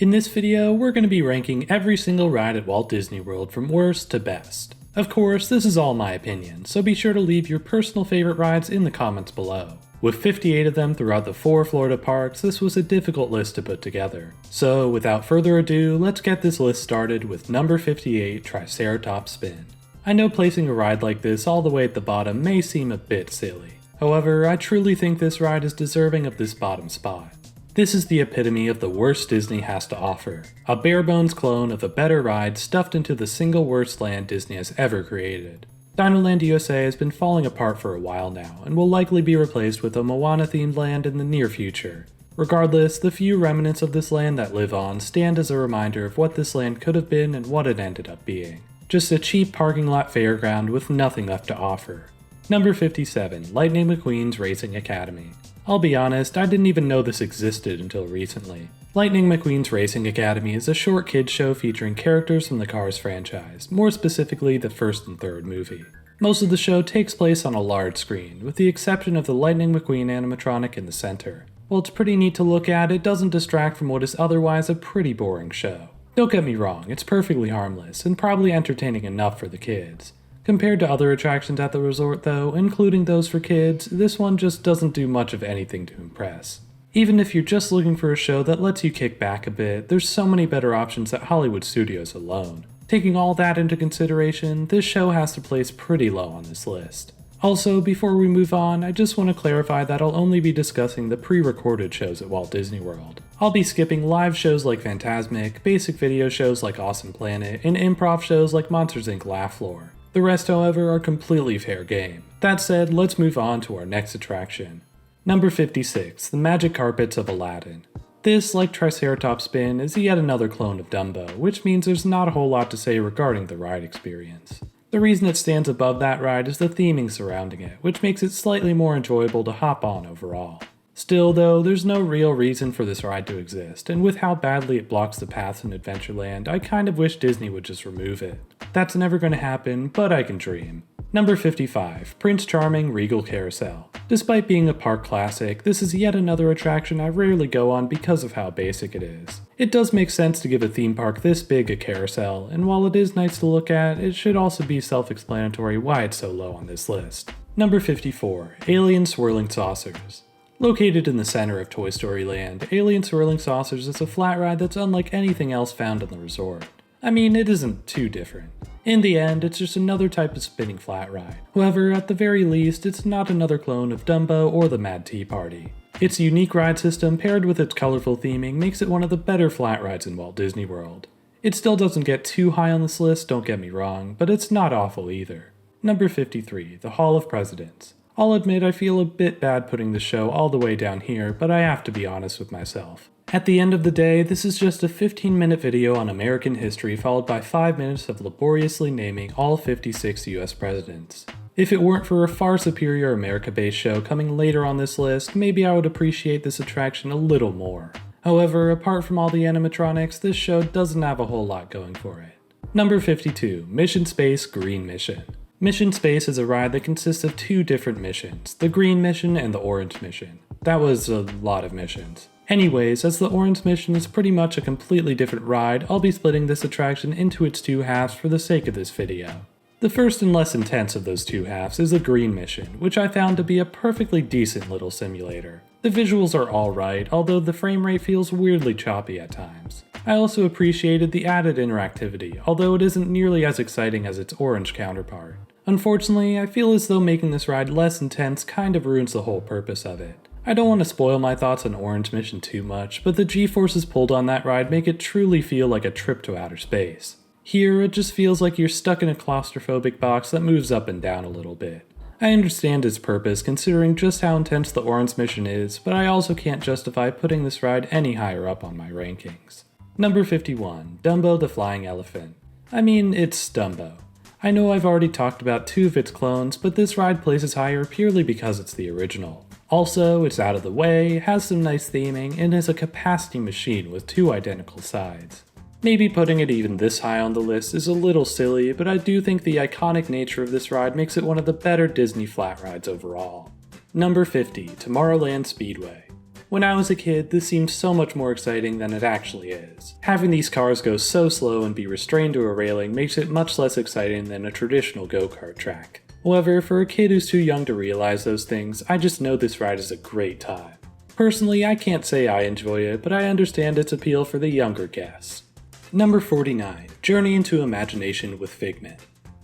In this video, we're going to be ranking every single ride at Walt Disney World from worst to best. Of course, this is all my opinion, so be sure to leave your personal favorite rides in the comments below. With 58 of them throughout the 4 Florida parks, this was a difficult list to put together. So without further ado, let's get this list started with number 58, Triceratops Spin. I know placing a ride like this all the way at the bottom may seem a bit silly. However, I truly think this ride is deserving of this bottom spot. This is the epitome of the worst Disney has to offer. A bare-bones clone of a better ride stuffed into the single worst land Disney has ever created. Dinoland USA has been falling apart for a while now, and will likely be replaced with a Moana-themed land in the near future. Regardless, the few remnants of this land that live on stand as a reminder of what this land could have been and what it ended up being. Just a cheap parking lot fairground with nothing left to offer. Number 57, Lightning McQueen's Racing Academy. I'll be honest, I didn't even know this existed until recently. Lightning McQueen's Racing Academy is a short kids show featuring characters from the Cars franchise, more specifically the first and third movie. Most of the show takes place on a large screen, with the exception of the Lightning McQueen animatronic in the center. While it's pretty neat to look at, it doesn't distract from what is otherwise a pretty boring show. Don't get me wrong, it's perfectly harmless, and probably entertaining enough for the kids. Compared to other attractions at the resort though, including those for kids, this one just doesn't do much of anything to impress. Even if you're just looking for a show that lets you kick back a bit, there's so many better options at Hollywood Studios alone. Taking all that into consideration, this show has to place pretty low on this list. Also, before we move on, I just want to clarify that I'll only be discussing the pre-recorded shows at Walt Disney World. I'll be skipping live shows like Fantasmic, basic video shows like Awesome Planet, and improv shows like Monsters Inc. Laugh Floor. The rest, however, are completely fair game. That said, let's move on to our next attraction. Number 56, the Magic Carpets of Aladdin. This, like Triceratops Spin, is yet another clone of Dumbo, which means there's not a whole lot to say regarding the ride experience. The reason it stands above that ride is the theming surrounding it, which makes it slightly more enjoyable to hop on overall. Still though, there's no real reason for this ride to exist, and with how badly it blocks the paths in Adventureland, I kind of wish Disney would just remove it. That's never going to happen, but I can dream. Number 55, Prince Charming Regal Carousel. Despite being a park classic, this is yet another attraction I rarely go on because of how basic it is. It does make sense to give a theme park this big a carousel, and while it is nice to look at, it should also be self-explanatory why it's so low on this list. Number 54, Alien Swirling Saucers. Located in the center of Toy Story Land, Alien Swirling Saucers is a flat ride that's unlike anything else found in the resort. I mean, it isn't too different. In the end, it's just another type of spinning flat ride. However, at the very least, it's not another clone of Dumbo or the Mad Tea Party. Its unique ride system paired with its colorful theming makes it one of the better flat rides in Walt Disney World. It still doesn't get too high on this list, don't get me wrong, but it's not awful either. Number 53, the Hall of Presidents. I'll admit I feel a bit bad putting the show all the way down here, but I have to be honest with myself. At the end of the day, this is just a 15-minute video on American history followed by 5 minutes of laboriously naming all 56 US presidents. If it weren't for a far superior America-based show coming later on this list, maybe I would appreciate this attraction a little more. However, apart from all the animatronics, this show doesn't have a whole lot going for it. Number 52, Mission Space Green Mission. Mission Space is a ride that consists of 2 different missions, the Green Mission and the Orange Mission. That was a lot of missions. Anyways, as the Orange Mission is pretty much a completely different ride, I'll be splitting this attraction into its 2 halves for the sake of this video. The first and less intense of those 2 halves is the Green Mission, which I found to be a perfectly decent little simulator. The visuals are alright, although the frame rate feels weirdly choppy at times. I also appreciated the added interactivity, although it isn't nearly as exciting as its orange counterpart. Unfortunately, I feel as though making this ride less intense kind of ruins the whole purpose of it. I don't want to spoil my thoughts on Orange Mission too much, but the G-forces pulled on that ride make it truly feel like a trip to outer space. Here, it just feels like you're stuck in a claustrophobic box that moves up and down a little bit. I understand its purpose considering just how intense the Orange Mission is, but I also can't justify putting this ride any higher up on my rankings. Number 51, Dumbo the Flying Elephant. I mean, it's Dumbo. I know I've already talked about 2 of its clones, but this ride places higher purely because it's the original. Also, it's out of the way, has some nice theming, and is a capacity machine with 2 identical sides. Maybe putting it even this high on the list is a little silly, but I do think the iconic nature of this ride makes it one of the better Disney flat rides overall. Number 50, Tomorrowland Speedway. When I was a kid, this seemed so much more exciting than it actually is. Having these cars go so slow and be restrained to a railing makes it much less exciting than a traditional go-kart track. However, for a kid who's too young to realize those things, I just know this ride is a great time. Personally, I can't say I enjoy it, but I understand its appeal for the younger guests. Number 49, Journey into Imagination with Figment.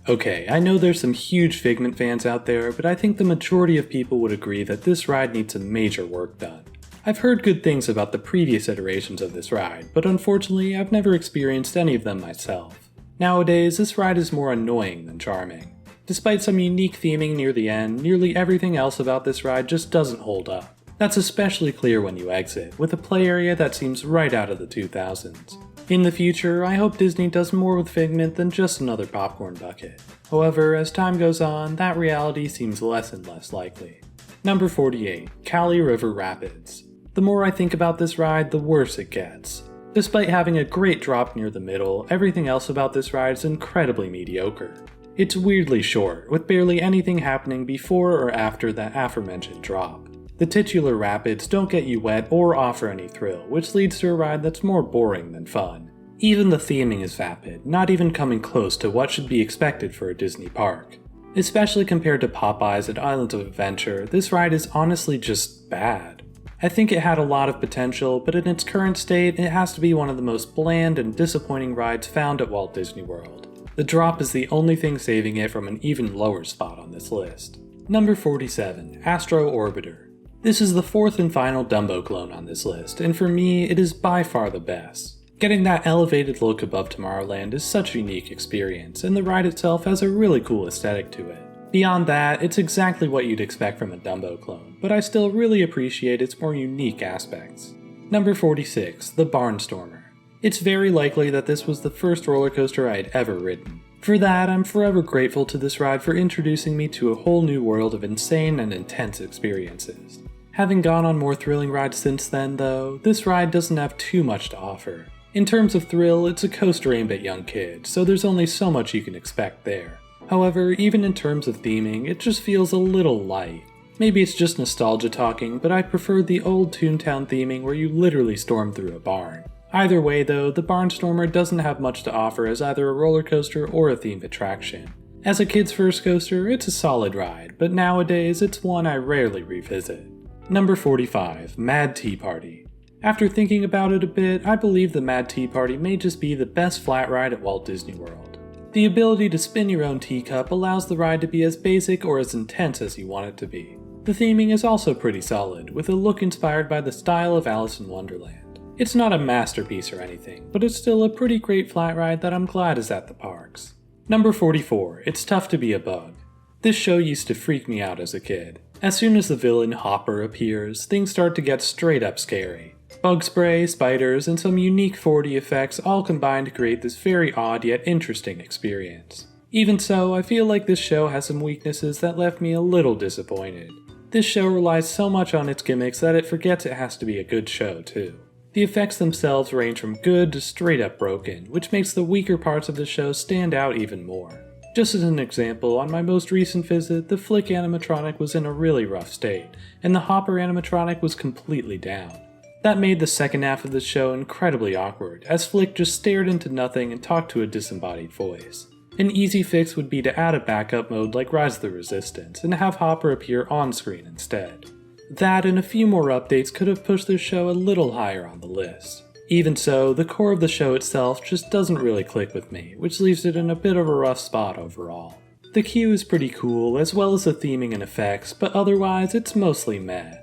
Okay, I know there's some huge Figment fans out there, but I think the majority of people would agree that this ride needs some major work done. I've heard good things about the previous iterations of this ride, but unfortunately I've never experienced any of them myself. Nowadays, this ride is more annoying than charming. Despite some unique theming near the end, nearly everything else about this ride just doesn't hold up. That's especially clear when you exit, with a play area that seems right out of the 2000s. In the future, I hope Disney does more with Figment than just another popcorn bucket. However, as time goes on, that reality seems less and less likely. Number 48, Kali River Rapids. The more I think about this ride, the worse it gets. Despite having a great drop near the middle, everything else about this ride is incredibly mediocre. It's weirdly short, with barely anything happening before or after that aforementioned drop. The titular rapids don't get you wet or offer any thrill, which leads to a ride that's more boring than fun. Even the theming is vapid, not even coming close to what should be expected for a Disney park. Especially compared to Popeyes and Islands of Adventure, this ride is honestly just bad. I think it had a lot of potential, but in its current state, it has to be one of the most bland and disappointing rides found at Walt Disney World. The drop is the only thing saving it from an even lower spot on this list. Number 47, Astro Orbiter. This is the fourth and final Dumbo clone on this list, and for me, it is by far the best. Getting that elevated look above Tomorrowland is such a unique experience, and the ride itself has a really cool aesthetic to it. Beyond that, it's exactly what you'd expect from a Dumbo clone, but I still really appreciate its more unique aspects. Number 46, the Barnstormer. It's very likely that this was the first roller coaster I had ever ridden. For that, I'm forever grateful to this ride for introducing me to a whole new world of insane and intense experiences. Having gone on more thrilling rides since then, though, this ride doesn't have too much to offer. In terms of thrill, it's a coaster aimed at young kids, so there's only so much you can expect there. However, even in terms of theming, it just feels a little light. Maybe it's just nostalgia talking, but I prefer the old Toontown theming where you literally storm through a barn. Either way though, the Barnstormer doesn't have much to offer as either a roller coaster or a themed attraction. As a kid's first coaster, it's a solid ride, but nowadays it's one I rarely revisit. Number 45, Mad Tea Party. After thinking about it a bit, I believe the Mad Tea Party may just be the best flat ride at Walt Disney World. The ability to spin your own teacup allows the ride to be as basic or as intense as you want it to be. The theming is also pretty solid, with a look inspired by the style of Alice in Wonderland. It's not a masterpiece or anything, but it's still a pretty great flat ride that I'm glad is at the parks. Number 44, It's Tough to Be a Bug. This show used to freak me out as a kid. As soon as the villain Hopper appears, things start to get straight up scary. Bug spray, spiders, and some unique 4D effects all combine to create this very odd yet interesting experience. Even so, I feel like this show has some weaknesses that left me a little disappointed. This show relies so much on its gimmicks that it forgets it has to be a good show too. The effects themselves range from good to straight up broken, which makes the weaker parts of the show stand out even more. Just as an example, on my most recent visit, the Flick animatronic was in a really rough state, and the Hopper animatronic was completely down. That made the second half of the show incredibly awkward, as Flick just stared into nothing and talked to a disembodied voice. An easy fix would be to add a backup mode like Rise of the Resistance, and have Hopper appear on screen instead. That and a few more updates could have pushed the show a little higher on the list. Even so, the core of the show itself just doesn't really click with me, which leaves it in a bit of a rough spot overall. The queue is pretty cool, as well as the theming and effects, but otherwise it's mostly meh.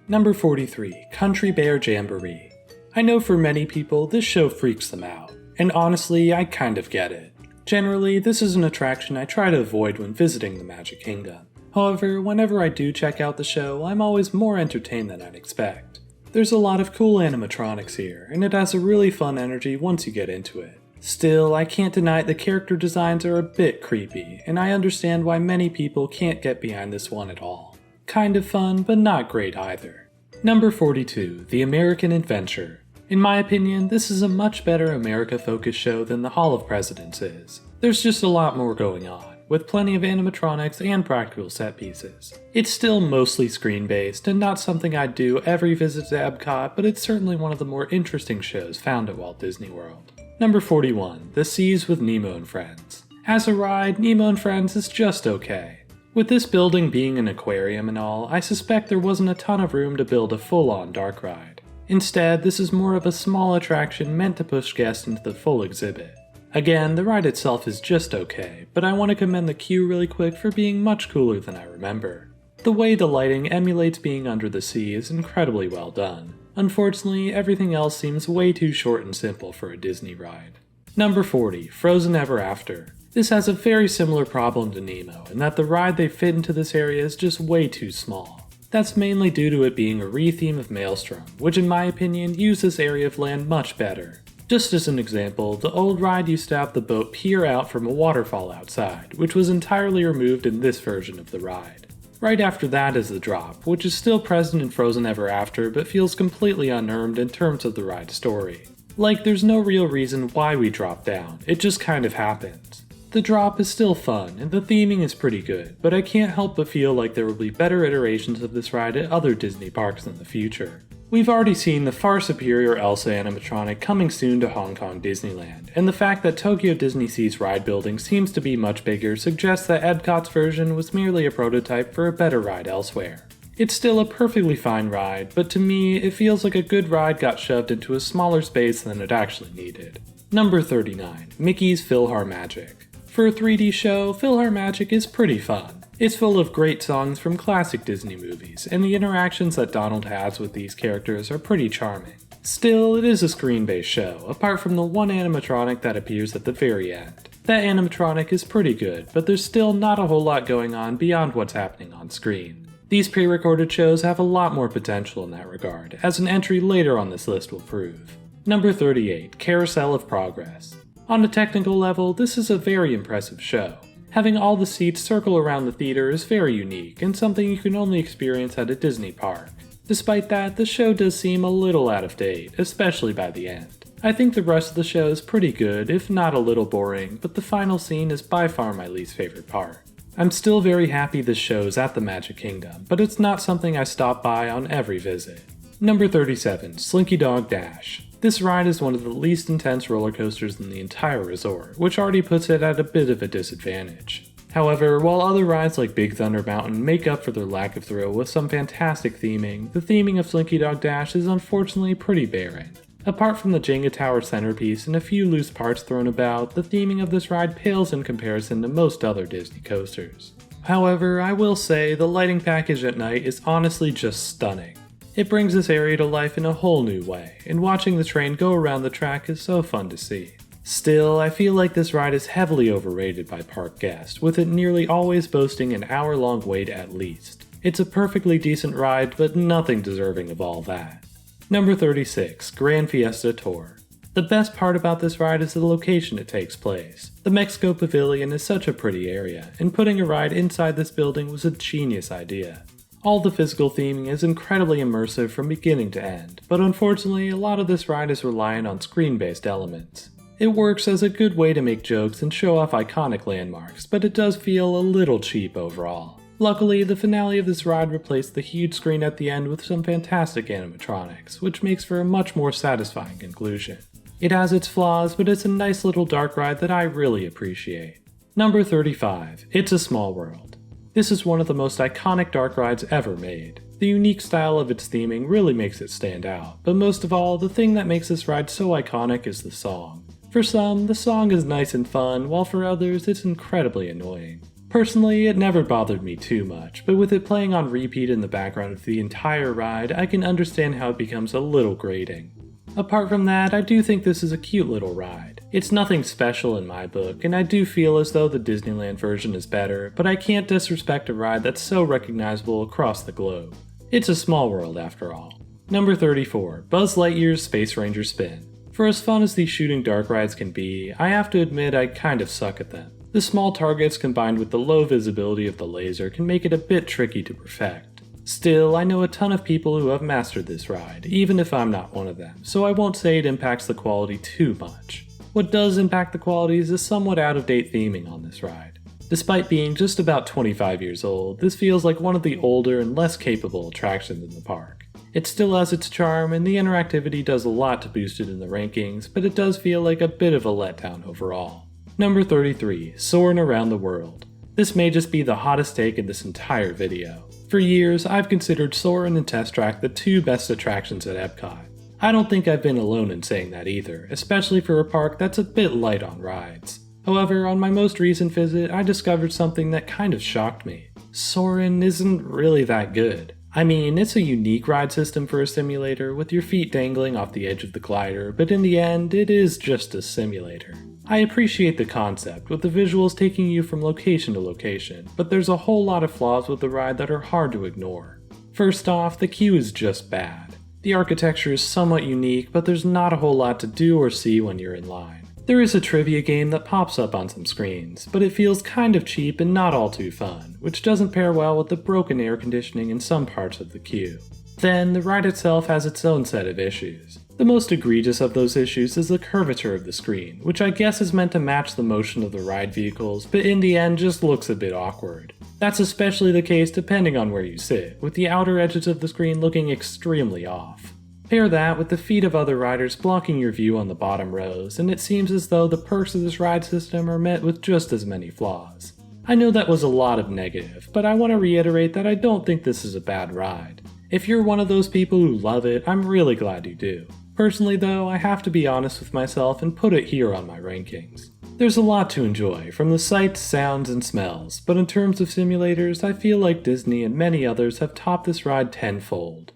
Number 43, Country Bear Jamboree. I know for many people this show freaks them out, and honestly I kind of get it. Generally, this is an attraction I try to avoid when visiting the Magic Kingdom. However, whenever I do check out the show, I'm always more entertained than I'd expect. There's a lot of cool animatronics here, and it has a really fun energy once you get into it. Still, I can't deny the character designs are a bit creepy, and I understand why many people can't get behind this one at all. Kind of fun, but not great either. Number 42, The American Adventure. In my opinion, this is a much better America-focused show than the Hall of Presidents is. There's just a lot more going on, with plenty of animatronics and practical set pieces. It's still mostly screen-based and not something I'd do every visit to EPCOT, but it's certainly one of the more interesting shows found at Walt Disney World. Number 41, The Seas with Nemo and Friends. As a ride, Nemo and Friends is just okay. With this building being an aquarium and all, I suspect there wasn't a ton of room to build a full-on dark ride. Instead, this is more of a small attraction meant to push guests into the full exhibit. Again, the ride itself is just okay, but I want to commend the queue really quick for being much cooler than I remember. The way the lighting emulates being under the sea is incredibly well done. Unfortunately, everything else seems way too short and simple for a Disney ride. Number 40, Frozen Ever After. This has a very similar problem to Nemo, in that the ride they fit into this area is just way too small. That's mainly due to it being a re-theme of Maelstrom, which in my opinion used this area of land much better. Just as an example, the old ride used to have the boat peer out from a waterfall outside, which was entirely removed in this version of the ride. Right after that is the drop, which is still present in Frozen Ever After but feels completely unearned in terms of the ride's story. Like, there's no real reason why we drop down, it just kind of happens. The drop is still fun, and the theming is pretty good, but I can't help but feel like there will be better iterations of this ride at other Disney parks in the future. We've already seen the far superior Elsa animatronic coming soon to Hong Kong Disneyland, and the fact that Tokyo Disney Sea's ride building seems to be much bigger suggests that EPCOT's version was merely a prototype for a better ride elsewhere. It's still a perfectly fine ride, but to me, it feels like a good ride got shoved into a smaller space than it actually needed. Number 39, Mickey's PhilharMagic. For a 3D show, PhilharMagic is pretty fun. It's full of great songs from classic Disney movies, and the interactions that Donald has with these characters are pretty charming. Still, it is a screen-based show, apart from the one animatronic that appears at the very end. That animatronic is pretty good, but there's still not a whole lot going on beyond what's happening on screen. These pre-recorded shows have a lot more potential in that regard, as an entry later on this list will prove. Number 38, Carousel of Progress. On a technical level, this is a very impressive show. Having all the seats circle around the theater is very unique, and something you can only experience at a Disney park. Despite that, the show does seem a little out of date, especially by the end. I think the rest of the show is pretty good, if not a little boring, but the final scene is by far my least favorite part. I'm still very happy this show is at the Magic Kingdom, but it's not something I stop by on every visit. Number 37, Slinky Dog Dash. This ride is one of the least intense roller coasters in the entire resort, which already puts it at a bit of a disadvantage. However, while other rides like Big Thunder Mountain make up for their lack of thrill with some fantastic theming, the theming of Slinky Dog Dash is unfortunately pretty barren. Apart from the Jenga Tower centerpiece and a few loose parts thrown about, the theming of this ride pales in comparison to most other Disney coasters. However, I will say the lighting package at night is honestly just stunning. It brings this area to life in a whole new way, and watching the train go around the track is so fun to see. Still, I feel like this ride is heavily overrated by park guests, with it nearly always boasting an hour-long wait at least. It's a perfectly decent ride, but nothing deserving of all that. Number 36, Grand Fiesta Tour. The best part about this ride is the location it takes place. The Mexico Pavilion is such a pretty area, and putting a ride inside this building was a genius idea. All the physical theming is incredibly immersive from beginning to end, but unfortunately a lot of this ride is reliant on screen-based elements. It works as a good way to make jokes and show off iconic landmarks, but it does feel a little cheap overall. Luckily, the finale of this ride replaced the huge screen at the end with some fantastic animatronics, which makes for a much more satisfying conclusion. It has its flaws, but it's a nice little dark ride that I really appreciate. Number 35, It's a Small World. This is one of the most iconic dark rides ever made. The unique style of its theming really makes it stand out, but most of all, the thing that makes this ride so iconic is the song. For some, the song is nice and fun, while for others, it's incredibly annoying. Personally, it never bothered me too much, but with it playing on repeat in the background of the entire ride, I can understand how it becomes a little grating. Apart from that, I do think this is a cute little ride. It's nothing special in my book, and I do feel as though the Disneyland version is better, but I can't disrespect a ride that's so recognizable across the globe. It's a small world after all. Number 34, Buzz Lightyear's Space Ranger Spin. For as fun as these shooting dark rides can be, I have to admit I kind of suck at them. The small targets combined with the low visibility of the laser can make it a bit tricky to perfect. Still, I know a ton of people who have mastered this ride, even if I'm not one of them, so I won't say it impacts the quality too much. What does impact the quality is a somewhat out-of-date theming on this ride. Despite being just about 25 years old, this feels like one of the older and less capable attractions in the park. It still has its charm, and the interactivity does a lot to boost it in the rankings, but it does feel like a bit of a letdown overall. Number 33, Soarin' Around the World. This may just be the hottest take in this entire video. For years, I've considered Soarin' and Test Track the two best attractions at EPCOT. I don't think I've been alone in saying that either, especially for a park that's a bit light on rides. However, on my most recent visit, I discovered something that kind of shocked me. Soarin' isn't really that good. I mean, it's a unique ride system for a simulator, with your feet dangling off the edge of the glider, but in the end, it is just a simulator. I appreciate the concept, with the visuals taking you from location to location, but there's a whole lot of flaws with the ride that are hard to ignore. First off, the queue is just bad. The architecture is somewhat unique, but there's not a whole lot to do or see when you're in line. There is a trivia game that pops up on some screens, but it feels kind of cheap and not all too fun, which doesn't pair well with the broken air conditioning in some parts of the queue. Then, the ride itself has its own set of issues. The most egregious of those issues is the curvature of the screen, which I guess is meant to match the motion of the ride vehicles, but in the end just looks a bit awkward. That's especially the case depending on where you sit, with the outer edges of the screen looking extremely off. Pair that with the feet of other riders blocking your view on the bottom rows, and it seems as though the perks of this ride system are met with just as many flaws. I know that was a lot of negative, but I want to reiterate that I don't think this is a bad ride. If you're one of those people who love it, I'm really glad you do. Personally though, I have to be honest with myself and put it here on my rankings. There's a lot to enjoy, from the sights, sounds, and smells, but in terms of simulators, I feel like Disney and many others have topped this ride tenfold.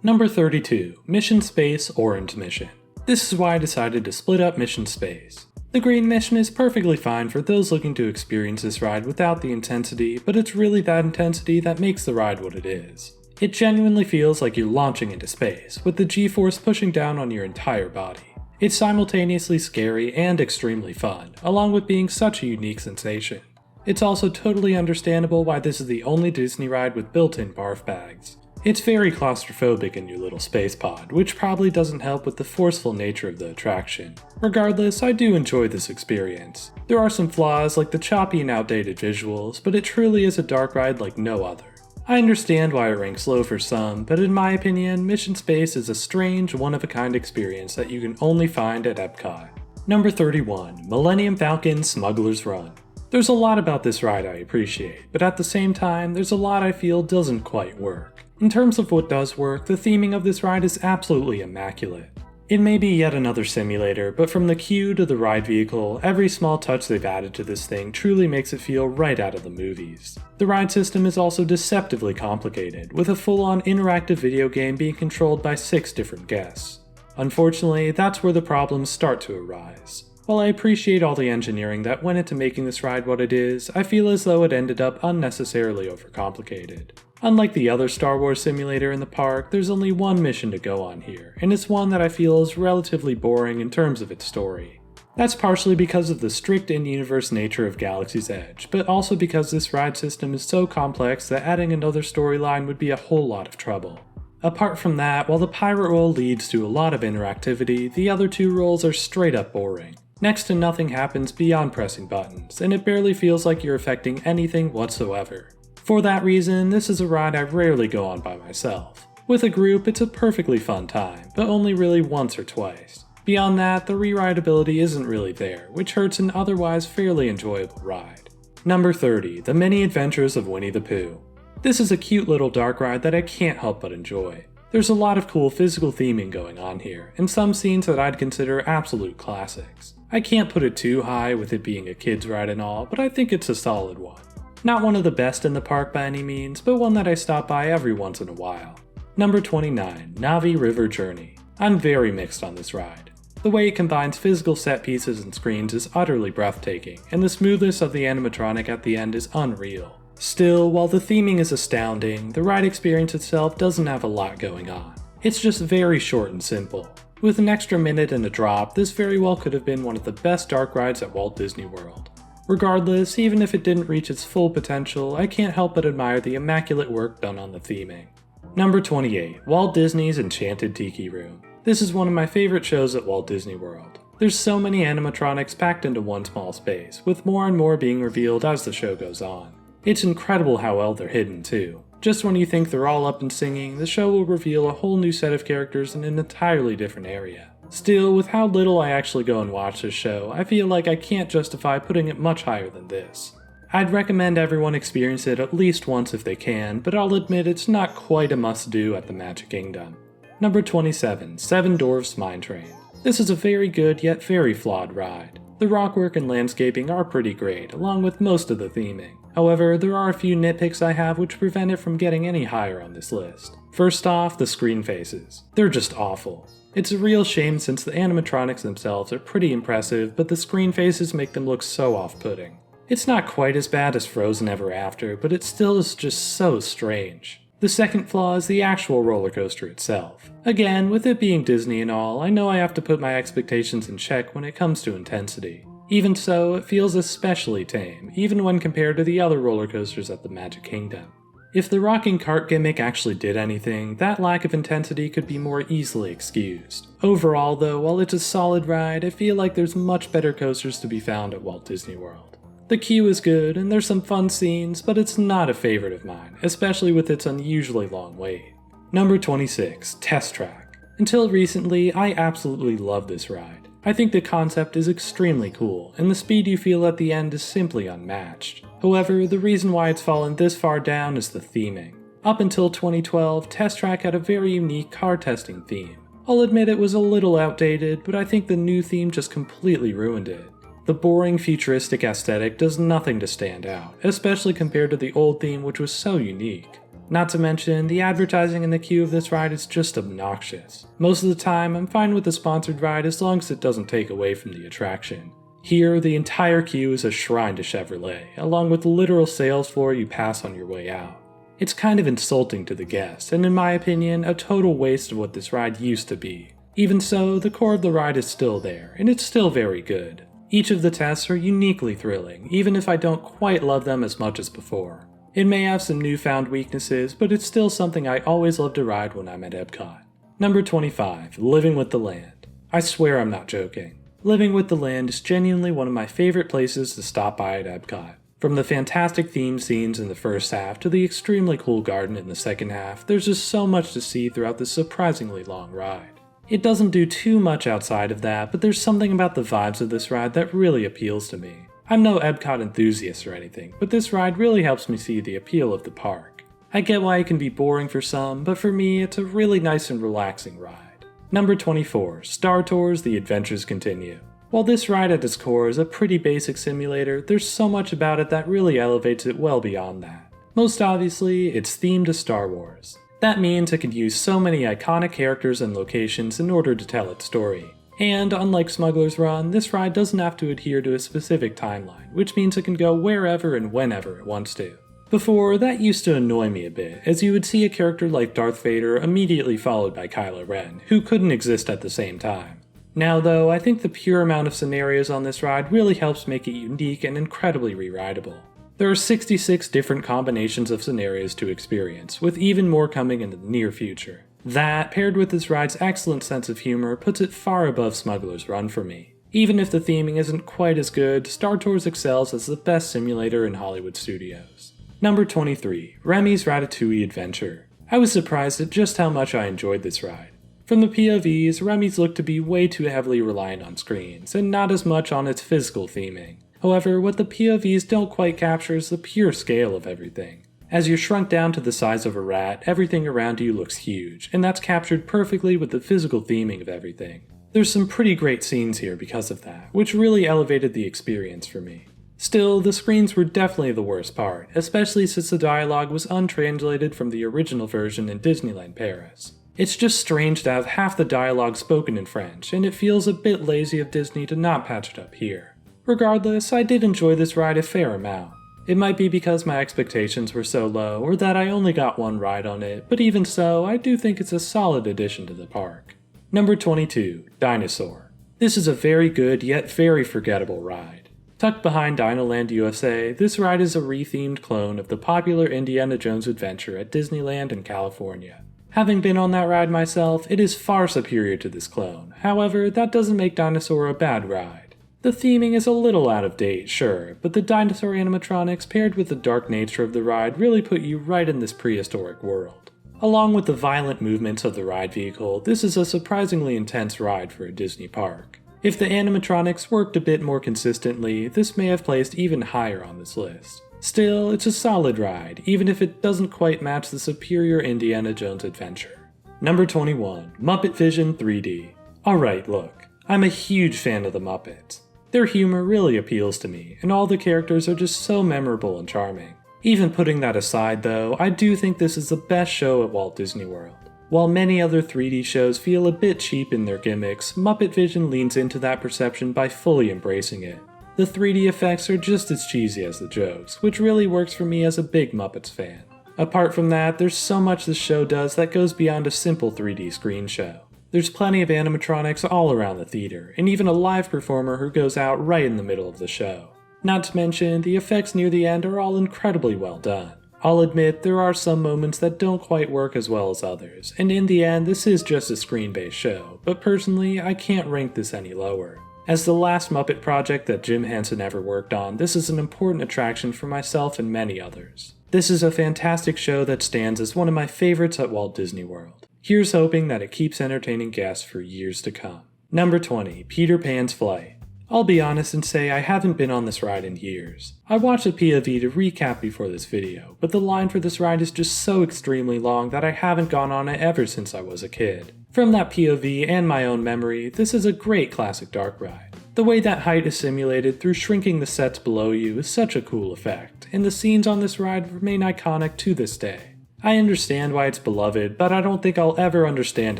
Number 32, Mission Space Orange Mission. This is why I decided to split up Mission Space. The green mission is perfectly fine for those looking to experience this ride without the intensity, but it's really that intensity that makes the ride what it is. It genuinely feels like you're launching into space, with the G-force pushing down on your entire body. It's simultaneously scary and extremely fun, along with being such a unique sensation. It's also totally understandable why this is the only Disney ride with built-in barf bags. It's very claustrophobic in your little space pod, which probably doesn't help with the forceful nature of the attraction. Regardless, I do enjoy this experience. There are some flaws like the choppy and outdated visuals, but it truly is a dark ride like no other. I understand why it ranks low for some, but in my opinion, Mission Space is a strange, one-of-a-kind experience that you can only find at EPCOT. Number 31, Millennium Falcon Smuggler's Run. There's a lot about this ride I appreciate, but at the same time, there's a lot I feel doesn't quite work. In terms of what does work, the theming of this ride is absolutely immaculate. It may be yet another simulator, but from the queue to the ride vehicle, every small touch they've added to this thing truly makes it feel right out of the movies. The ride system is also deceptively complicated, with a full-on interactive video game being controlled by 6 different guests. Unfortunately, that's where the problems start to arise. While I appreciate all the engineering that went into making this ride what it is, I feel as though it ended up unnecessarily overcomplicated. Unlike the other Star Wars simulator in the park, there's only one mission to go on here, and it's one that I feel is relatively boring in terms of its story. That's partially because of the strict in-universe nature of Galaxy's Edge, but also because this ride system is so complex that adding another storyline would be a whole lot of trouble. Apart from that, while the pirate role leads to a lot of interactivity, the other 2 roles are straight up boring. Next to nothing happens beyond pressing buttons, and it barely feels like you're affecting anything whatsoever. For that reason, this is a ride I rarely go on by myself. With a group, it's a perfectly fun time, but only really once or twice. Beyond that, the re-rideability isn't really there, which hurts an otherwise fairly enjoyable ride. Number 30, The Many Adventures of Winnie the Pooh. This is a cute little dark ride that I can't help but enjoy. There's a lot of cool physical theming going on here, and some scenes that I'd consider absolute classics. I can't put it too high with it being a kid's ride and all, but I think it's a solid one. Not one of the best in the park by any means, but one that I stop by every once in a while. Number 29, Navi River Journey. I'm very mixed on this ride. The way it combines physical set pieces and screens is utterly breathtaking, and the smoothness of the animatronic at the end is unreal. Still, while the theming is astounding, the ride experience itself doesn't have a lot going on. It's just very short and simple. With an extra minute and a drop, this very well could have been one of the best dark rides at Walt Disney World. Regardless, even if it didn't reach its full potential, I can't help but admire the immaculate work done on the theming. Number 28, Walt Disney's Enchanted Tiki Room. This is one of my favorite shows at Walt Disney World. There's so many animatronics packed into one small space, with more and more being revealed as the show goes on. It's incredible how well they're hidden too. Just when you think they're all up and singing, the show will reveal a whole new set of characters in an entirely different area. Still, with how little I actually go and watch this show, I feel like I can't justify putting it much higher than this. I'd recommend everyone experience it at least once if they can, but I'll admit it's not quite a must-do at the Magic Kingdom. Number 27, Seven Dwarfs Mine Train. This is a very good yet very flawed ride. The rockwork and landscaping are pretty great, along with most of the theming. However, there are a few nitpicks I have which prevent it from getting any higher on this list. First off, the screen faces. They're just awful. It's a real shame since the animatronics themselves are pretty impressive, but the screen faces make them look so off-putting. It's not quite as bad as Frozen Ever After, but it still is just so strange. The second flaw is the actual roller coaster itself. Again, with it being Disney and all, I know I have to put my expectations in check when it comes to intensity. Even so, it feels especially tame, even when compared to the other roller coasters at the Magic Kingdom. If the rocking cart gimmick actually did anything, that lack of intensity could be more easily excused. Overall though, while it's a solid ride, I feel like there's much better coasters to be found at Walt Disney World. The queue is good, and there's some fun scenes, but it's not a favorite of mine, especially with its unusually long wait. Number 26, Test Track. Until recently, I absolutely love this ride. I think the concept is extremely cool, and the speed you feel at the end is simply unmatched. However, the reason why it's fallen this far down is the theming. Up until 2012, Test Track had a very unique car testing theme. I'll admit it was a little outdated, but I think the new theme just completely ruined it. The boring futuristic aesthetic does nothing to stand out, especially compared to the old theme which was so unique. Not to mention, the advertising in the queue of this ride is just obnoxious. Most of the time, I'm fine with the sponsored ride as long as it doesn't take away from the attraction. Here, the entire queue is a shrine to Chevrolet, along with the literal sales floor you pass on your way out. It's kind of insulting to the guests, and in my opinion, a total waste of what this ride used to be. Even so, the core of the ride is still there, and it's still very good. Each of the tests are uniquely thrilling, even if I don't quite love them as much as before. It may have some newfound weaknesses, but it's still something I always love to ride when I'm at EPCOT. Number 25, Living with the Land. I swear I'm not joking. Living with the Land is genuinely one of my favorite places to stop by at EPCOT. From the fantastic theme scenes in the first half to the extremely cool garden in the second half, there's just so much to see throughout this surprisingly long ride. It doesn't do too much outside of that, but there's something about the vibes of this ride that really appeals to me. I'm no EPCOT enthusiast or anything, but this ride really helps me see the appeal of the park. I get why it can be boring for some, but for me it's a really nice and relaxing ride. Number 24, Star Tours The Adventures Continue. While this ride at its core is a pretty basic simulator, there's so much about it that really elevates it well beyond that. Most obviously, it's themed to Star Wars. That means it can use so many iconic characters and locations in order to tell its story. And unlike Smuggler's Run, this ride doesn't have to adhere to a specific timeline, which means it can go wherever and whenever it wants to. Before, that used to annoy me a bit, as you would see a character like Darth Vader immediately followed by Kylo Ren, who couldn't exist at the same time. Now though, I think the pure amount of scenarios on this ride really helps make it unique and incredibly re-rideable. There are 66 different combinations of scenarios to experience, with even more coming in the near future. That, paired with this ride's excellent sense of humor, puts it far above Smuggler's Run for me. Even if the theming isn't quite as good, Star Tours excels as the best simulator in Hollywood studios. Number 23, Remy's Ratatouille Adventure. I was surprised at just how much I enjoyed this ride. From the POVs, Remy's looked to be way too heavily reliant on screens, and not as much on its physical theming. However, what the POVs don't quite capture is the pure scale of everything. As you're shrunk down to the size of a rat, everything around you looks huge, and that's captured perfectly with the physical theming of everything. There's some pretty great scenes here because of that, which really elevated the experience for me. Still, the screens were definitely the worst part, especially since the dialogue was untranslated from the original version in Disneyland Paris. It's just strange to have half the dialogue spoken in French, and it feels a bit lazy of Disney to not patch it up here. Regardless, I did enjoy this ride a fair amount. It might be because my expectations were so low, or that I only got one ride on it, but even so, I do think it's a solid addition to the park. Number 22, Dinosaur. This is a very good yet very forgettable ride. Tucked behind Dinoland USA, this ride is a rethemed clone of the popular Indiana Jones adventure at Disneyland in California. Having been on that ride myself, it is far superior to this clone. However, that doesn't make Dinosaur a bad ride. The theming is a little out of date, sure, but the dinosaur animatronics paired with the dark nature of the ride really put you right in this prehistoric world. Along with the violent movements of the ride vehicle, this is a surprisingly intense ride for a Disney park. If the animatronics worked a bit more consistently, this may have placed even higher on this list. Still, it's a solid ride, even if it doesn't quite match the superior Indiana Jones adventure. Number 21, Muppet Vision 3D. Alright, look, I'm a huge fan of the Muppets. Their humor really appeals to me, and all the characters are just so memorable and charming. Even putting that aside though, I do think this is the best show at Walt Disney World. While many other 3D shows feel a bit cheap in their gimmicks, Muppet Vision leans into that perception by fully embracing it. The 3D effects are just as cheesy as the jokes, which really works for me as a big Muppets fan. Apart from that, there's so much this show does that goes beyond a simple 3D screen show. There's plenty of animatronics all around the theater, and even a live performer who goes out right in the middle of the show. Not to mention, the effects near the end are all incredibly well done. I'll admit there are some moments that don't quite work as well as others, and in the end this is just a screen-based show, but personally I can't rank this any lower. As the last Muppet project that Jim Hansen ever worked on, this is an important attraction for myself and many others. This is a fantastic show that stands as one of my favorites at Walt Disney World. Here's hoping that it keeps entertaining guests for years to come. Number 20, Peter Pan's Flight. I'll be honest and say I haven't been on this ride in years. I watched a POV to recap before this video, but the line for this ride is just so extremely long that I haven't gone on it ever since I was a kid. From that POV and my own memory, this is a great classic dark ride. The way that height is simulated through shrinking the sets below you is such a cool effect, and the scenes on this ride remain iconic to this day. I understand why it's beloved, but I don't think I'll ever understand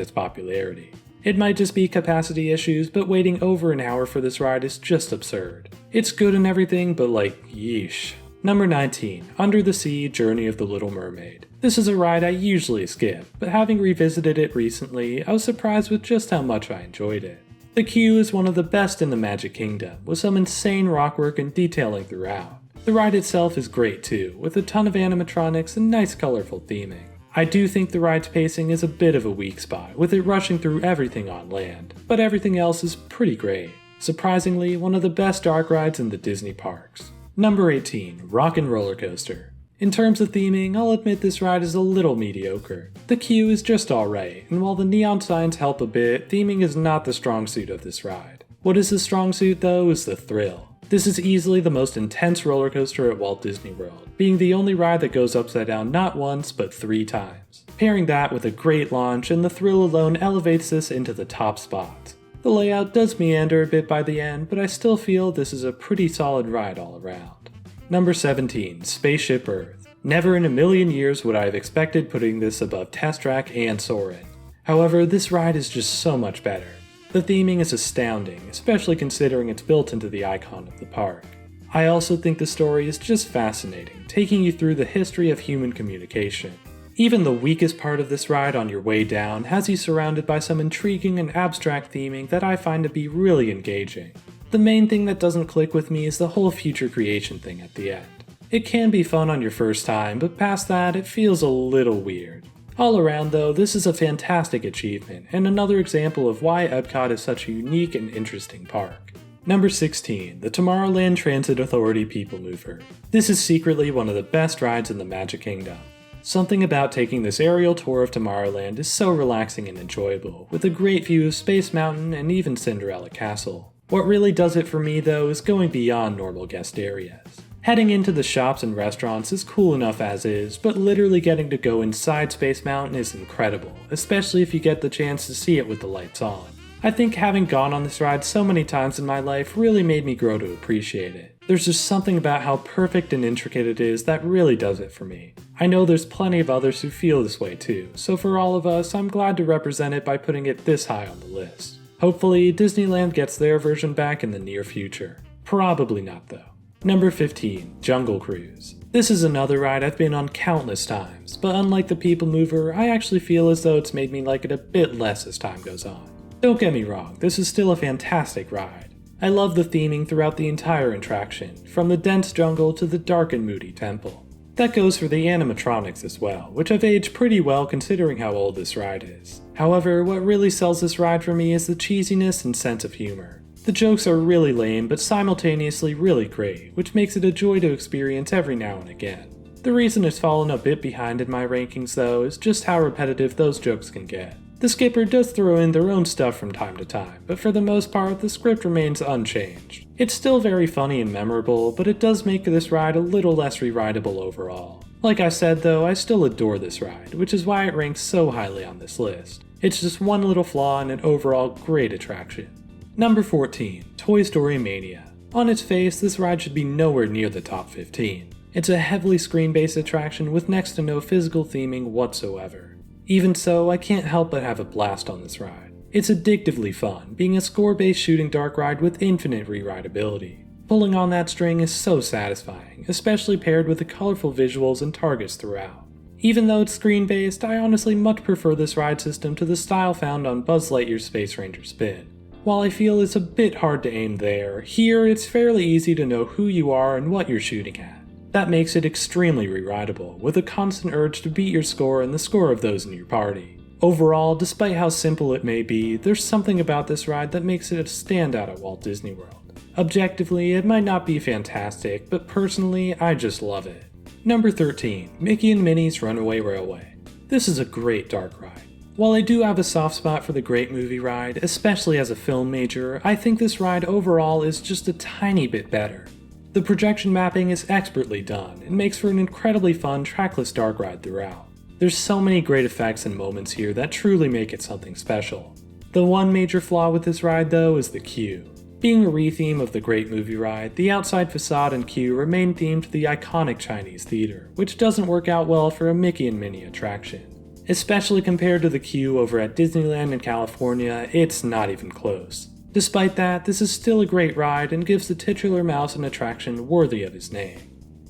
its popularity. It might just be capacity issues, but waiting over an hour for this ride is just absurd. It's good and everything, but like, yeesh. Number 19, Under the Sea Journey of the Little Mermaid. This is a ride I usually skip, but having revisited it recently, I was surprised with just how much I enjoyed it. The queue is one of the best in the Magic Kingdom, with some insane rockwork and detailing throughout. The ride itself is great too, with a ton of animatronics and nice colorful theming. I do think the ride's pacing is a bit of a weak spot, with it rushing through everything on land, but everything else is pretty great. Surprisingly, one of the best dark rides in the Disney parks. Number 18, Rock 'n' Roller Coaster. In terms of theming, I'll admit this ride is a little mediocre. The queue is just alright, and while the neon signs help a bit, theming is not the strong suit of this ride. What is the strong suit though is the thrill. This is easily the most intense roller coaster at Walt Disney World, being the only ride that goes upside down not once but 3 times. Pairing that with a great launch, and the thrill alone elevates this into the top spot. The layout does meander a bit by the end, but I still feel this is a pretty solid ride all around. Number 17, Spaceship Earth. Never in a million years would I have expected putting this above Test Track and Soarin'. However, this ride is just so much better. The theming is astounding, especially considering it's built into the icon of the park. I also think the story is just fascinating, taking you through the history of human communication. Even the weakest part of this ride on your way down has you surrounded by some intriguing and abstract theming that I find to be really engaging. The main thing that doesn't click with me is the whole future creation thing at the end. It can be fun on your first time, but past that, it feels a little weird. All around though, this is a fantastic achievement, and another example of why EPCOT is such a unique and interesting park. Number 16, the Tomorrowland Transit Authority People Mover. This is secretly one of the best rides in the Magic Kingdom. Something about taking this aerial tour of Tomorrowland is so relaxing and enjoyable, with a great view of Space Mountain and even Cinderella Castle. What really does it for me though is going beyond normal guest areas. Heading into the shops and restaurants is cool enough as is, but literally getting to go inside Space Mountain is incredible, especially if you get the chance to see it with the lights on. I think having gone on this ride so many times in my life really made me grow to appreciate it. There's just something about how perfect and intricate it is that really does it for me. I know there's plenty of others who feel this way too, so for all of us, I'm glad to represent it by putting it this high on the list. Hopefully, Disneyland gets their version back in the near future. Probably not though. Number 15, Jungle Cruise. This is another ride I've been on countless times, but unlike the People Mover, I actually feel as though it's made me like it a bit less as time goes on. Don't get me wrong, this is still a fantastic ride. I love the theming throughout the entire attraction, from the dense jungle to the dark and moody temple. That goes for the animatronics as well, which have aged pretty well considering how old this ride is. However, what really sells this ride for me is the cheesiness and sense of humor. The jokes are really lame but simultaneously really great, which makes it a joy to experience every now and again. The reason it's fallen a bit behind in my rankings though is just how repetitive those jokes can get. The skipper does throw in their own stuff from time to time, but for the most part the script remains unchanged. It's still very funny and memorable, but it does make this ride a little less rewritable overall. Like I said though, I still adore this ride, which is why it ranks so highly on this list. It's just one little flaw in an overall great attraction. Number 14, Toy Story Mania. On its face, this ride should be nowhere near the top 15. It's a heavily screen-based attraction with next to no physical theming whatsoever. Even so, I can't help but have a blast on this ride. It's addictively fun, being a score-based shooting dark ride with infinite rewritability. Pulling on that string is so satisfying, especially paired with the colorful visuals and targets throughout. Even though it's screen-based, I honestly much prefer this ride system to the style found on Buzz Lightyear's Space Ranger Spin. While I feel it's a bit hard to aim there, here it's fairly easy to know who you are and what you're shooting at. That makes it extremely rewritable, with a constant urge to beat your score and the score of those in your party. Overall, despite how simple it may be, there's something about this ride that makes it a standout at Walt Disney World. Objectively, it might not be fantastic, but personally, I just love it. Number 13, Mickey and Minnie's Runaway Railway. This is a great dark ride. While I do have a soft spot for the Great Movie ride, especially as a film major, I think this ride overall is just a tiny bit better. The projection mapping is expertly done and makes for an incredibly fun trackless dark ride throughout. There's so many great effects and moments here that truly make it something special. The one major flaw with this ride though is the queue. Being a re-theme of the Great Movie ride, the outside facade and queue remain themed to the iconic Chinese theater, which doesn't work out well for a Mickey and Minnie attraction. Especially compared to the queue over at Disneyland in California, it's not even close. Despite that, this is still a great ride and gives the titular mouse an attraction worthy of his name.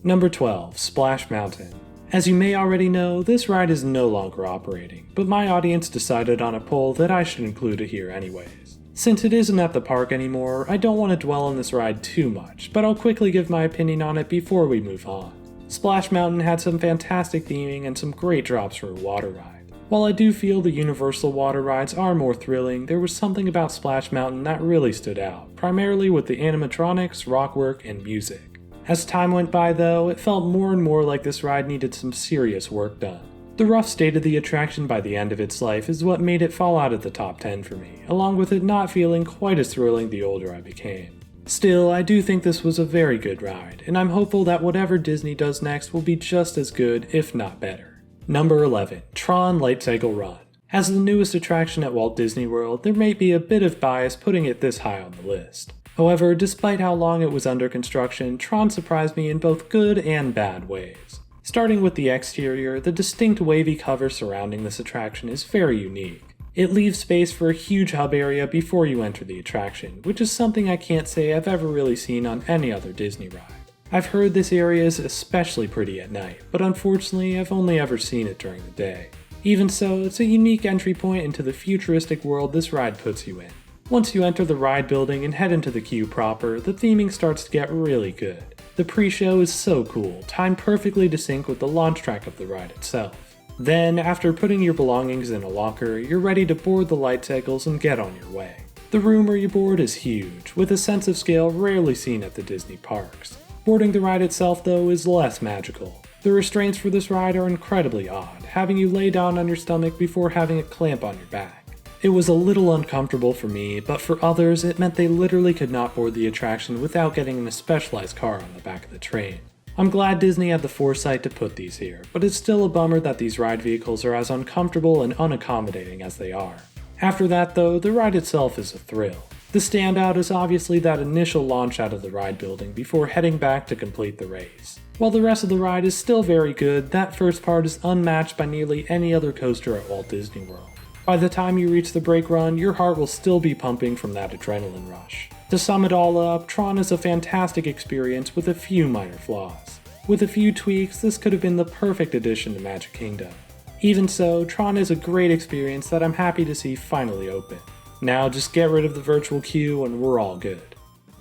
Number 12, Splash Mountain. As you may already know, this ride is no longer operating, but my audience decided on a poll that I should include it here anyways. Since it isn't at the park anymore, I don't want to dwell on this ride too much, but I'll quickly give my opinion on it before we move on. Splash Mountain had some fantastic theming and some great drops for a water ride. While I do feel the Universal water rides are more thrilling, there was something about Splash Mountain that really stood out, primarily with the animatronics, rockwork, and music. As time went by though, it felt more and more like this ride needed some serious work done. The rough state of the attraction by the end of its life is what made it fall out of the top 10 for me, along with it not feeling quite as thrilling the older I became. Still, I do think this was a very good ride, and I'm hopeful that whatever Disney does next will be just as good, if not better. Number 11, Tron Lightcycle Run. As the newest attraction at Walt Disney World, there may be a bit of bias putting it this high on the list. However, despite how long it was under construction, Tron surprised me in both good and bad ways. Starting with the exterior, the distinct wavy cover surrounding this attraction is very unique. It leaves space for a huge hub area before you enter the attraction, which is something I can't say I've ever really seen on any other Disney ride. I've heard this area is especially pretty at night, but unfortunately I've only ever seen it during the day. Even so, it's a unique entry point into the futuristic world this ride puts you in. Once you enter the ride building and head into the queue proper, the theming starts to get really good. The pre-show is so cool, timed perfectly to sync with the launch track of the ride itself. Then, after putting your belongings in a locker, you're ready to board the light cycles and get on your way. The room where you board is huge, with a sense of scale rarely seen at the Disney parks. Boarding the ride itself, though, is less magical. The restraints for this ride are incredibly odd, having you lay down on your stomach before having a clamp on your back. It was a little uncomfortable for me, but for others it meant they literally could not board the attraction without getting in a specialized car on the back of the train. I'm glad Disney had the foresight to put these here, but it's still a bummer that these ride vehicles are as uncomfortable and unaccommodating as they are. After that though, the ride itself is a thrill. The standout is obviously that initial launch out of the ride building before heading back to complete the race. While the rest of the ride is still very good, that first part is unmatched by nearly any other coaster at Walt Disney World. By the time you reach the brake run, your heart will still be pumping from that adrenaline rush. To sum it all up, Tron is a fantastic experience with a few minor flaws. With a few tweaks, this could have been the perfect addition to Magic Kingdom. Even so, Tron is a great experience that I'm happy to see finally open. Now just get rid of the virtual queue and we're all good.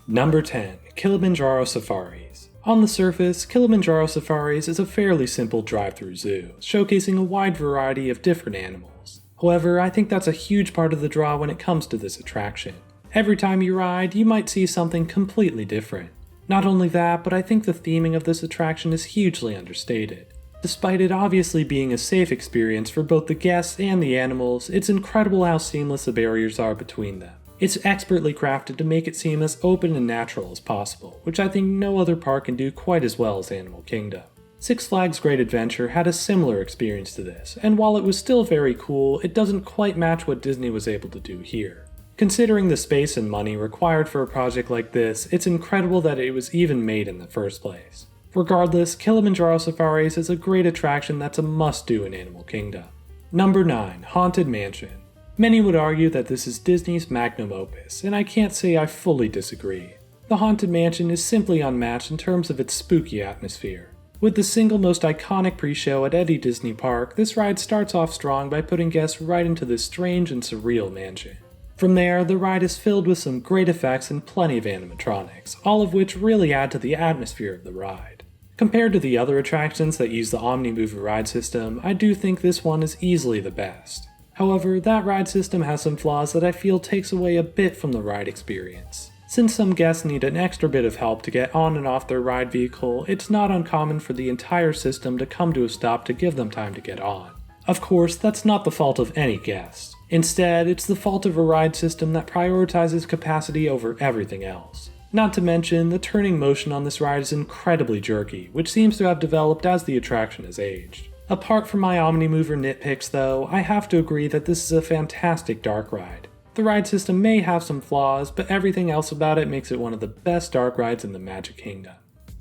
Number 10, Kilimanjaro Safaris. On the surface, Kilimanjaro Safaris is a fairly simple drive-through zoo, showcasing a wide variety of different animals. However, I think that's a huge part of the draw when it comes to this attraction. Every time you ride, you might see something completely different. Not only that, but I think the theming of this attraction is hugely understated. Despite it obviously being a safe experience for both the guests and the animals, it's incredible how seamless the barriers are between them. It's expertly crafted to make it seem as open and natural as possible, which I think no other park can do quite as well as Animal Kingdom. Six Flags Great Adventure had a similar experience to this, and while it was still very cool, it doesn't quite match what Disney was able to do here. Considering the space and money required for a project like this, it's incredible that it was even made in the first place. Regardless, Kilimanjaro Safaris is a great attraction that's a must-do in Animal Kingdom. Number 9. Haunted Mansion. Many would argue that this is Disney's magnum opus, and I can't say I fully disagree. The Haunted Mansion is simply unmatched in terms of its spooky atmosphere. With the single most iconic pre-show at any Disney park, this ride starts off strong by putting guests right into this strange and surreal mansion. From there, the ride is filled with some great effects and plenty of animatronics, all of which really add to the atmosphere of the ride. Compared to the other attractions that use the Omni-Mover ride system, I do think this one is easily the best. However, that ride system has some flaws that I feel takes away a bit from the ride experience. Since some guests need an extra bit of help to get on and off their ride vehicle, it's not uncommon for the entire system to come to a stop to give them time to get on. Of course, that's not the fault of any guest. Instead, it's the fault of a ride system that prioritizes capacity over everything else. Not to mention, the turning motion on this ride is incredibly jerky, which seems to have developed as the attraction has aged. Apart from my Omni-Mover nitpicks though, I have to agree that this is a fantastic dark ride. The ride system may have some flaws, but everything else about it makes it one of the best dark rides in the Magic Kingdom.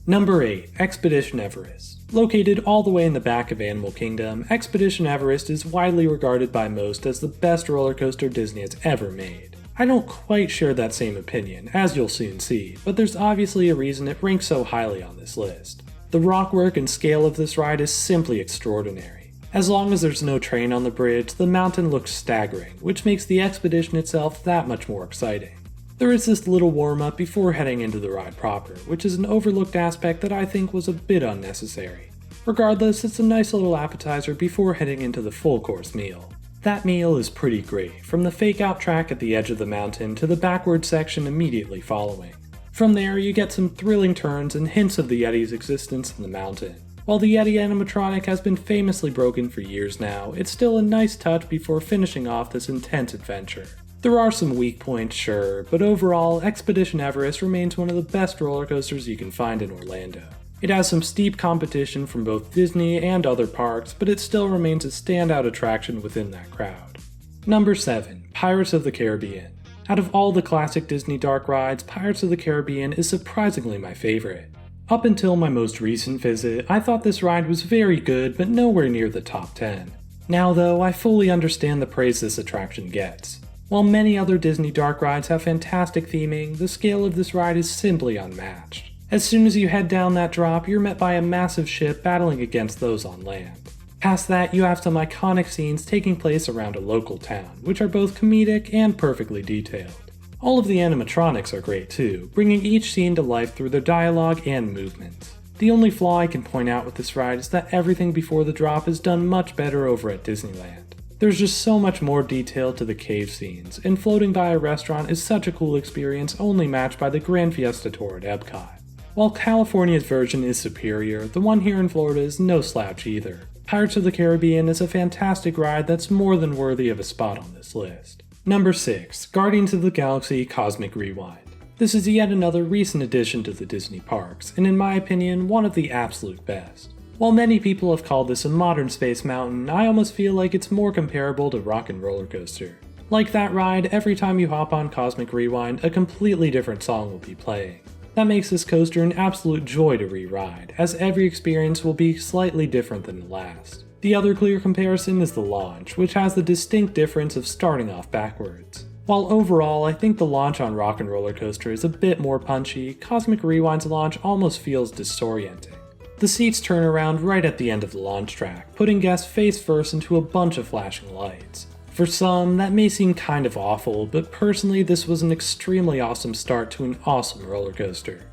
Number 8. Expedition Everest. Located all the way in the back of Animal Kingdom, Expedition Everest is widely regarded by most as the best roller coaster Disney has ever made. I don't quite share that same opinion, as you'll soon see, but there's obviously a reason it ranks so highly on this list. The rockwork and scale of this ride is simply extraordinary. As long as there's no train on the bridge, the mountain looks staggering, which makes the expedition itself that much more exciting. There is this little warm-up before heading into the ride proper, which is an overlooked aspect that I think was a bit unnecessary. Regardless, it's a nice little appetizer before heading into the full-course meal. That meal is pretty great, from the fake-out track at the edge of the mountain to the backward section immediately following. From there, you get some thrilling turns and hints of the Yeti's existence in the mountain. While the Yeti animatronic has been famously broken for years now, it's still a nice touch before finishing off this intense adventure. There are some weak points, sure, but overall, Expedition Everest remains one of the best roller coasters you can find in Orlando. It has some steep competition from both Disney and other parks, but it still remains a standout attraction within that crowd. Number 7. Pirates of the Caribbean. Out of all the classic Disney dark rides, Pirates of the Caribbean is surprisingly my favorite. Up until my most recent visit, I thought this ride was very good, but nowhere near the top 10. Now though, I fully understand the praise this attraction gets. While many other Disney dark rides have fantastic theming, the scale of this ride is simply unmatched. As soon as you head down that drop, you're met by a massive ship battling against those on land. Past that, you have some iconic scenes taking place around a local town, which are both comedic and perfectly detailed. All of the animatronics are great too, bringing each scene to life through their dialogue and movements. The only flaw I can point out with this ride is that everything before the drop is done much better over at Disneyland. There's just so much more detail to the cave scenes, and floating by a restaurant is such a cool experience only matched by the Grand Fiesta Tour at EPCOT. While California's version is superior, the one here in Florida is no slouch either. Pirates of the Caribbean is a fantastic ride that's more than worthy of a spot on this list. Number 6. Guardians of the Galaxy Cosmic Rewind. This is yet another recent addition to the Disney parks, and in my opinion, one of the absolute best. While many people have called this a modern Space Mountain, I almost feel like it's more comparable to Rock 'n' Roller Coaster. Like that ride, every time you hop on Cosmic Rewind, a completely different song will be playing. That makes this coaster an absolute joy to re-ride, as every experience will be slightly different than the last. The other clear comparison is the launch, which has the distinct difference of starting off backwards. While overall I think the launch on Rock 'n' Roller Coaster is a bit more punchy, Cosmic Rewind's launch almost feels disorienting. The seats turn around right at the end of the launch track, putting guests face first into a bunch of flashing lights. For some, that may seem kind of awful, but personally this was an extremely awesome start to an awesome roller coaster.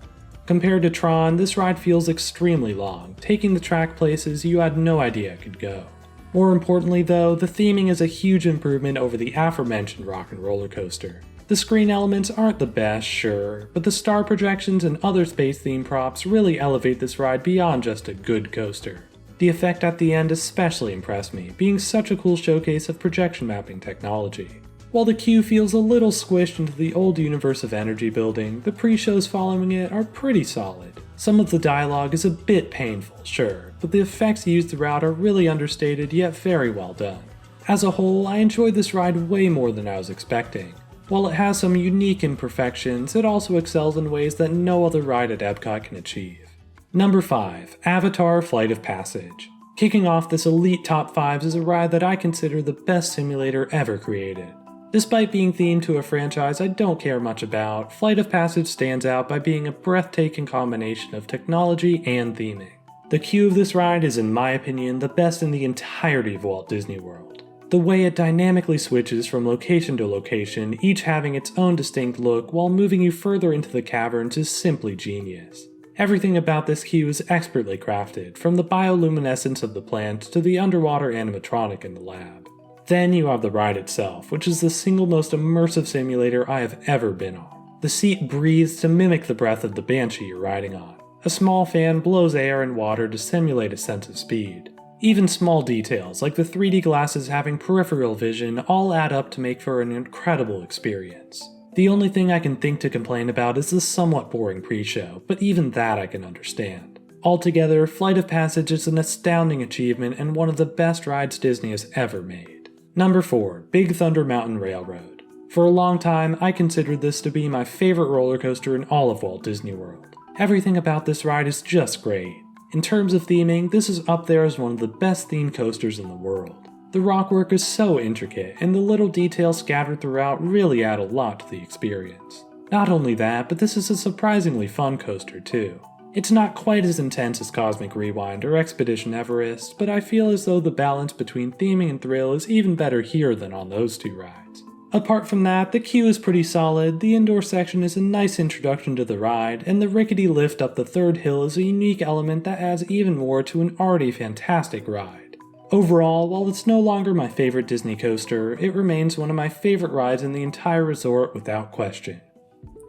Compared to Tron, this ride feels extremely long, taking the track places you had no idea it could go. More importantly though, the theming is a huge improvement over the aforementioned rock and roller coaster. The screen elements aren't the best, sure, but the star projections and other space theme props really elevate this ride beyond just a good coaster. The effect at the end especially impressed me, being such a cool showcase of projection mapping technology. While the queue feels a little squished into the old universe of energy building, the pre-shows following it are pretty solid. Some of the dialogue is a bit painful, sure, but the effects used throughout are really understated yet very well done. As a whole, I enjoyed this ride way more than I was expecting. While it has some unique imperfections, it also excels in ways that no other ride at Epcot can achieve. Number 5. Avatar Flight of Passage. Kicking off this elite top 5s is a ride that I consider the best simulator ever created. Despite being themed to a franchise I don't care much about, Flight of Passage stands out by being a breathtaking combination of technology and theming. The queue of this ride is, in my opinion, the best in the entirety of Walt Disney World. The way it dynamically switches from location to location, each having its own distinct look while moving you further into the caverns, is simply genius. Everything about this queue is expertly crafted, from the bioluminescence of the plant to the underwater animatronic in the lab. Then you have the ride itself, which is the single most immersive simulator I have ever been on. The seat breathes to mimic the breath of the Banshee you're riding on. A small fan blows air and water to simulate a sense of speed. Even small details, like the 3D glasses having peripheral vision, all add up to make for an incredible experience. The only thing I can think to complain about is the somewhat boring pre-show, but even that I can understand. Altogether, Flight of Passage is an astounding achievement and one of the best rides Disney has ever made. Number 4. Big Thunder Mountain Railroad. For a long time, I considered this to be my favorite roller coaster in all of Walt Disney World. Everything about this ride is just great. In terms of theming, this is up there as one of the best themed coasters in the world. The rockwork is so intricate, and the little details scattered throughout really add a lot to the experience. Not only that, but this is a surprisingly fun coaster too. It's not quite as intense as Cosmic Rewind or Expedition Everest, but I feel as though the balance between theming and thrill is even better here than on those two rides. Apart from that, the queue is pretty solid, the indoor section is a nice introduction to the ride, and the rickety lift up the third hill is a unique element that adds even more to an already fantastic ride. Overall, while it's no longer my favorite Disney coaster, it remains one of my favorite rides in the entire resort without question.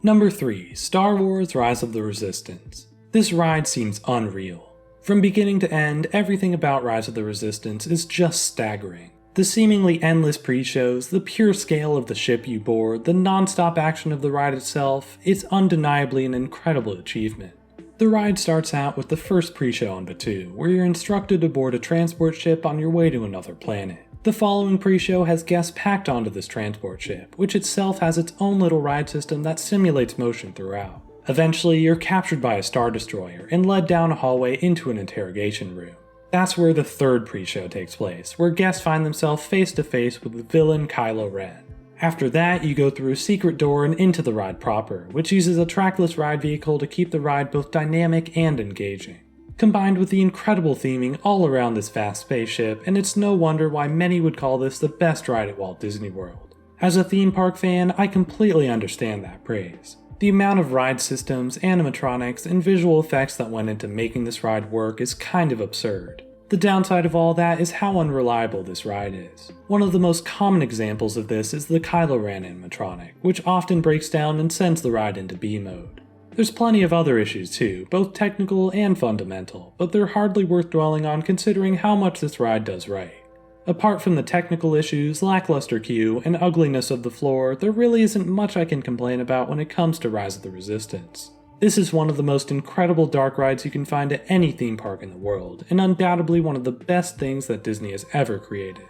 Number 3. Star Wars Rise of the Resistance. This ride seems unreal. From beginning to end, everything about Rise of the Resistance is just staggering. The seemingly endless pre-shows, the pure scale of the ship you board, the non-stop action of the ride itself, it's undeniably an incredible achievement. The ride starts out with the first pre-show on Batuu, where you're instructed to board a transport ship on your way to another planet. The following pre-show has guests packed onto this transport ship, which itself has its own little ride system that simulates motion throughout. Eventually, you're captured by a Star Destroyer and led down a hallway into an interrogation room. That's where the third pre-show takes place, where guests find themselves face to face with the villain Kylo Ren. After that, you go through a secret door and into the ride proper, which uses a trackless ride vehicle to keep the ride both dynamic and engaging. Combined with the incredible theming all around this vast spaceship, and it's no wonder why many would call this the best ride at Walt Disney World. As a theme park fan, I completely understand that praise. The amount of ride systems, animatronics, and visual effects that went into making this ride work is kind of absurd. The downside of all that is how unreliable this ride is. One of the most common examples of this is the Kylo Ren animatronic, which often breaks down and sends the ride into B mode. There's plenty of other issues too, both technical and fundamental, but they're hardly worth dwelling on considering how much this ride does right. Apart from the technical issues, lackluster queue, and ugliness of the floor, there really isn't much I can complain about when it comes to Rise of the Resistance. This is one of the most incredible dark rides you can find at any theme park in the world, and undoubtedly one of the best things that Disney has ever created.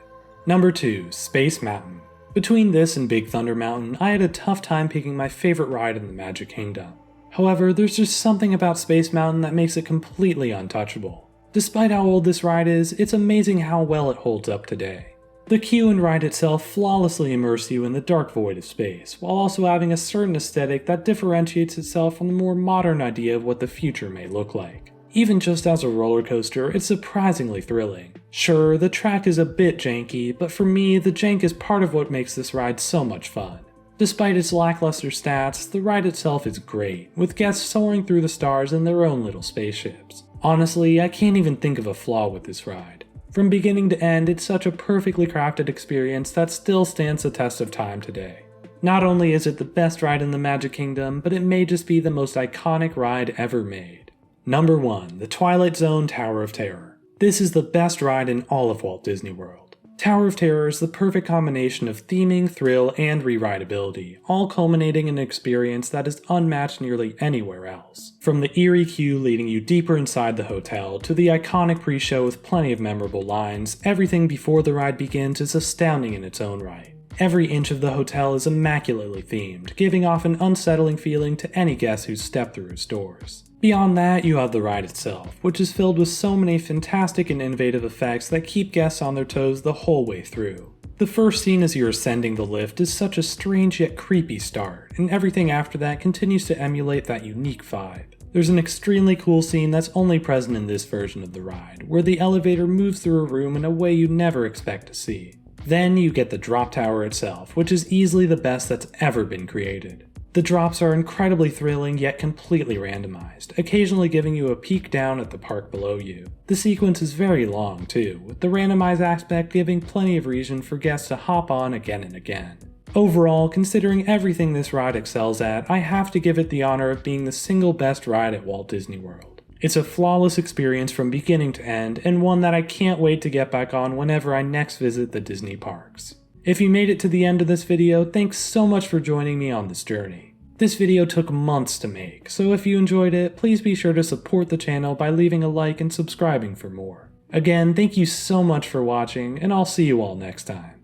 Number 2. Space Mountain. Between this and Big Thunder Mountain, I had a tough time picking my favorite ride in the Magic Kingdom. However, there's just something about Space Mountain that makes it completely untouchable. Despite how old this ride is, it's amazing how well it holds up today. The queue and ride itself flawlessly immerse you in the dark void of space, while also having a certain aesthetic that differentiates itself from the more modern idea of what the future may look like. Even just as a roller coaster, it's surprisingly thrilling. Sure, the track is a bit janky, but for me, the jank is part of what makes this ride so much fun. Despite its lackluster stats, the ride itself is great, with guests soaring through the stars in their own little spaceships. Honestly, I can't even think of a flaw with this ride. From beginning to end, it's such a perfectly crafted experience that still stands the test of time today. Not only is it the best ride in the Magic Kingdom, but it may just be the most iconic ride ever made. Number 1. The Twilight Zone Tower of Terror. This is the best ride in all of Walt Disney World. Tower of Terror is the perfect combination of theming, thrill, and re-rideability, all culminating in an experience that is unmatched nearly anywhere else. From the eerie queue leading you deeper inside the hotel, to the iconic pre-show with plenty of memorable lines, everything before the ride begins is astounding in its own right. Every inch of the hotel is immaculately themed, giving off an unsettling feeling to any guest who's stepped through its doors. Beyond that, you have the ride itself, which is filled with so many fantastic and innovative effects that keep guests on their toes the whole way through. The first scene as you're ascending the lift is such a strange yet creepy start, and everything after that continues to emulate that unique vibe. There's an extremely cool scene that's only present in this version of the ride, where the elevator moves through a room in a way you never expect to see. Then you get the drop tower itself, which is easily the best that's ever been created. The drops are incredibly thrilling yet completely randomized, occasionally giving you a peek down at the park below you. The sequence is very long too, with the randomized aspect giving plenty of reason for guests to hop on again and again. Overall, considering everything this ride excels at, I have to give it the honor of being the single best ride at Walt Disney World. It's a flawless experience from beginning to end, and one that I can't wait to get back on whenever I next visit the Disney parks. If you made it to the end of this video, thanks so much for joining me on this journey. This video took months to make, so if you enjoyed it, please be sure to support the channel by leaving a like and subscribing for more. Again, thank you so much for watching, and I'll see you all next time.